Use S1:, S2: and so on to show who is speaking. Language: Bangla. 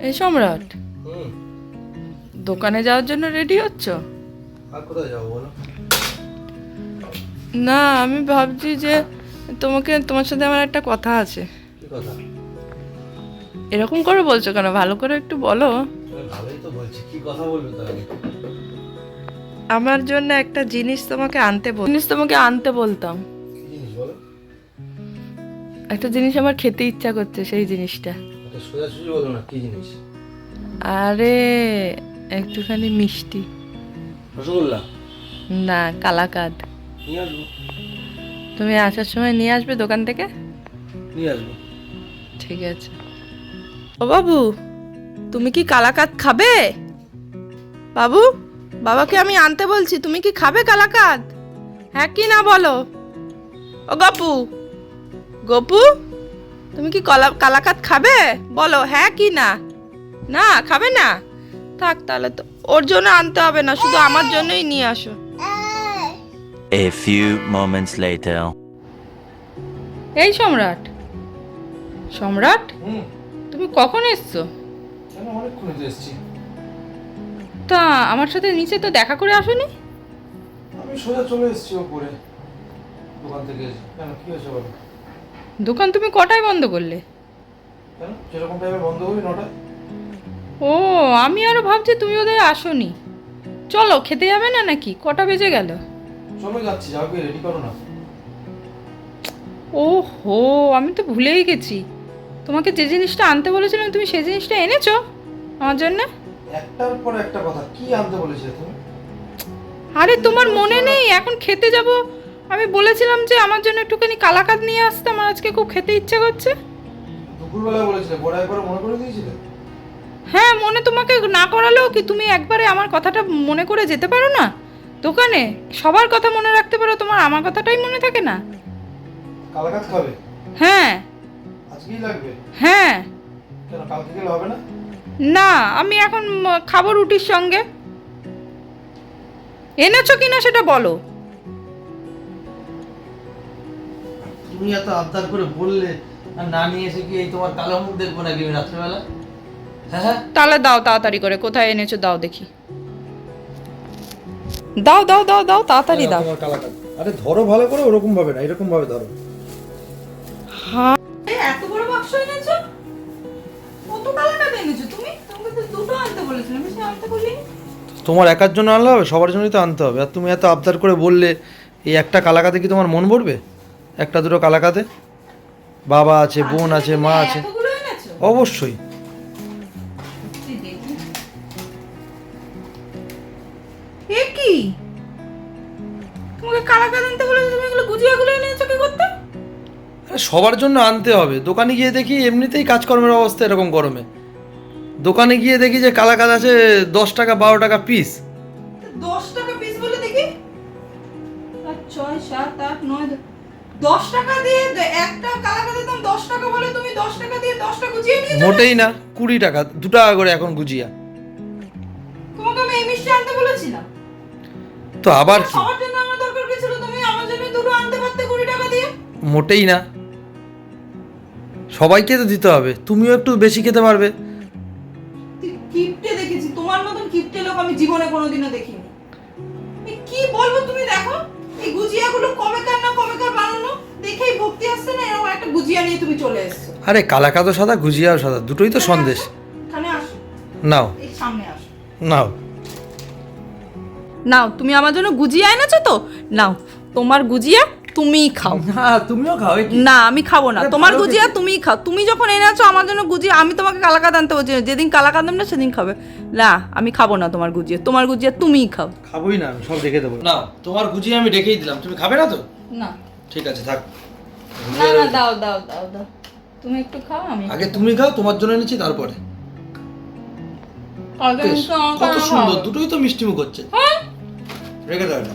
S1: এই সম্রাট,
S2: হুম।
S1: দোকানে যাওয়ার জন্য রেডি হচ্ছ?
S2: আর কোথায় যাবো বলো?
S1: না, আমি ভাবছি যে তোমার সাথে আমার একটা কথা আছে।
S2: কি কথা?
S1: এরকম করে বলছো কেন? ভালো করে একটু বলো।
S2: আমি ভালোই তো বলছি, কি কথা বলবে তাহলে?
S1: আমার জন্য একটা জিনিস তোমাকে আনতে বলতাম।
S2: কি জিনিস বলো?
S1: একটা জিনিস আমার খেতে ইচ্ছা করছে, সেই জিনিসটা।
S2: একটা সোজাসুজি বলো না, কি জিনিস?
S1: আরে, একটুখানি মিষ্টি।
S2: রসগোল্লা?
S1: না, কালাকাঁদ।
S2: নিয়ে আসবো।
S1: তুমি আসার সময় নিয়ে আসবে দোকান থেকে?
S2: নিয়ে আসবো।
S1: ঠিক আছে। ও বাবু, তুমি কি কালাকাঁদ খাবে? বাবু, বাবাকে আমি আনতে বলছি, তুমি কি খাবে কালাকাঁদ? হ্যাঁ কি না বলো। ও গপু, গপু, তুমি কি কালাকাঁদ খাবে? বলো হ্যাঁ কি না। না, খাবে না? থাক, তাহলে তো ওর জন্য আনতে হবে না, শুধু আমার জন্যই নিয়ে আসো।
S3: A few moments later.
S1: এই সম্রাট, সম্রাট,
S2: হুম।
S1: তুমি কখন এসছো?
S2: কেন, অনেকক্ষণ তো এসছি।
S1: তা আমার সাথে নিচে তো দেখা করে আসোনি?
S2: আমি সোজা চলে এসছি ওপরে দোকান থেকে এসে। কেন, কি হয়েছে বলো?
S1: দোকান তুমি কটায় বন্ধ করলে?
S2: কেন, সেরকম টাইমে বন্ধ করি 9টায়।
S1: ও, আমি আরো ভাবছি তুমি ওদের আসোনি। চলো, খেতে যাবে না নাকি? কটা বেজে গেল?
S2: চলো যাচ্ছি, যাও, গিয়ে রেডি করো না।
S1: ও হো, আমি তো ভুলেই গেছি। তোমাকে যে জিনিসটা আনতে বলেছিলাম, তুমি সেই জিনিসটা এনেছো আমার জন্য?
S2: একটার পর একটা কথা, কি আনতে বলেছিলে তুমি?
S1: আরে তোমার মনে নেই? এখন খেতে যাব, আমি বলেছিলাম যে আমার জন্য একটুখানি কালাকাঁদ নিয়ে আসতে, আমার আজকে খুব খেতে ইচ্ছে করছে।
S2: দুপুরবেলা বলেছিলে, বড় একবার মনে করে দিয়েছিলে।
S1: হ্যাঁ, মনে তোমাকে না করালেও কি তুমি একবারে আমার কথাটা মনে করে যেতে পারো না? দোকানে সবার কথা মনে রাখতে পারো, তোমার আমার কথাটাই মনে থাকে না?
S2: কালাকাঁদ খাবে?
S1: হ্যাঁ।
S2: আজকেই লাগবে?
S1: হ্যাঁ।
S2: কেন, কালকে গেলে হবে না?
S1: না, আমি এখন খাবো রুটির সঙ্গে। এনেছো কিনা সেটা বলো।
S2: তুমি এত আবদার করে বললে, আর না নিয়ে এসে কি এই তোমার কালো মুখ দেখবো নাকি আমি রাত্রেবেলা? হ্যাঁ হ্যাঁ।
S1: তাহলে দাও তাড়াতাড়ি করে, কোথায় এনেছো দাও দেখি। দাও দাও দাও দাও, তাড়াতাড়ি দাও।
S2: তোমার কালাকাঁদ। আরে ধরো ভালো করে, ওরকম ভাবে না, এরকম ভাবে ধরো।
S1: হ্যাঁ, এত বড় বাক্স এনেছো? কত কালাকাঁদ এনেছো তুমি? তোমাকে তো দুটো আনতে বলেছিলাম, আমি সে আনতে বলিনি।
S2: তোমার একার জন্য আনলে হবে? সবার জন্যই তো আনতে হবে। আর তুমি এত আবদার করে বললে, এই একটা কালাকাঁদে কি তোমার মন ভরবে? একটা দুটো কালাকাঁদে? বাবা আছে, বোন আছে, মা আছে।
S1: এতগুলো এনেছো?
S2: অবশ্যই।
S1: দেখি। এ কি? তোমাকে কালাকাঁদ আনতে বলেছি, তুমি এগুলো গুজিয়াগুলো এনেছো কি করতে?
S2: আরে সবার জন্য আনতে হবে। দোকানে গিয়ে দেখি এমনিতেই কাজকর্মের অবস্থা এরকম গরমে। দোকানে গিয়ে দেখি যে কালাকাঁদ আছে 10 টাকা 12 টাকা পিস।
S1: 10 টাকা পিস বলে দেখি। 6 7 8 9 10 টাকা দিয়ে একটা কালাকাঁদের দাম 10 টাকা বলে তুমি 10 টাকা দিয়ে 10টা গুজিয়ে নিয়েছো?
S2: মোটেই না, 20 টাকা, 2 টাকা করে এখন গুজিয়া।
S1: তোমাকে আমি এই মিষ্টি আনতে বলেছিলাম।
S2: তো আবার কি?
S1: সবার জন্য আমার দরকার কি ছিল? তুমি আমার জন্য দুটো আনতে পারতে 20 টাকা দিয়ে।
S2: মোটেই না, সবাইকে তো দিতে হবে, তুমিও একটু বেশি খেতে পারবে।
S1: কিপটে দেখেছি, তোমার মতন কিপটে লোক আমি জীবনে কোনোদিনও দেখিনি। কি বলবো তুমি দেখো, এই গুজিয়াগুলো কবেকার বানানো, দেখেই ভক্তি আসছে না, এরকম একটা গুজিয়া নিয়ে তুমি চলে এসেছো।
S2: আরে কালাকাঁদও সাদা, গুজিয়াও সাদা, দুটোই তো সন্দেশ।
S1: এখানে আসো,
S2: নাও
S1: এই সামনে আসো।
S2: নাও।
S1: নাও, তুমি আমার জন্য গুজিয়া এনেছো তো? নাও, তোমার গুজিয়া তুমিই খাও।
S2: না, তুমিও খাও।
S1: না, আমি খাবো না।
S2: আরে
S1: তোমার
S2: ভালো
S1: গুজিয়া
S2: খেতে।
S1: তুমিই খাও। তুমি যখন এনেছো আমার জন্য গুজিয়া, আমি তোমাকে কালাকাঁদ আনতে বলছি না। যেদিন কালাকাঁদ আনবে না সেদিন খাবে। না, আমি খাবো না তোমার গুজিয়া। তোমার গুজিয়া তুমিই খাও।
S2: খাবোই না, আমি সব রেখে দেবো। নাও, তোমার গুজিয়া আমি রেখেই দিলাম, তুমি খাবে না তো?
S1: না
S2: ঠিক আছে, থাক।
S1: না না, দাও দাও দাও দাও, তুমি একটু খাও, আমি
S2: আগে তুমি খাও, তোমার জন্য এনেছি তারপরে।
S1: কালকে
S2: বেশ,
S1: কিন্তু আমাকে
S2: কত
S1: আরো
S2: সুন্দর,
S1: খাওয়াবে।
S2: দুটোই তো মিষ্টি মুখ হচ্ছে।
S1: হ্যাঁ?
S2: রেখে দাও এটা।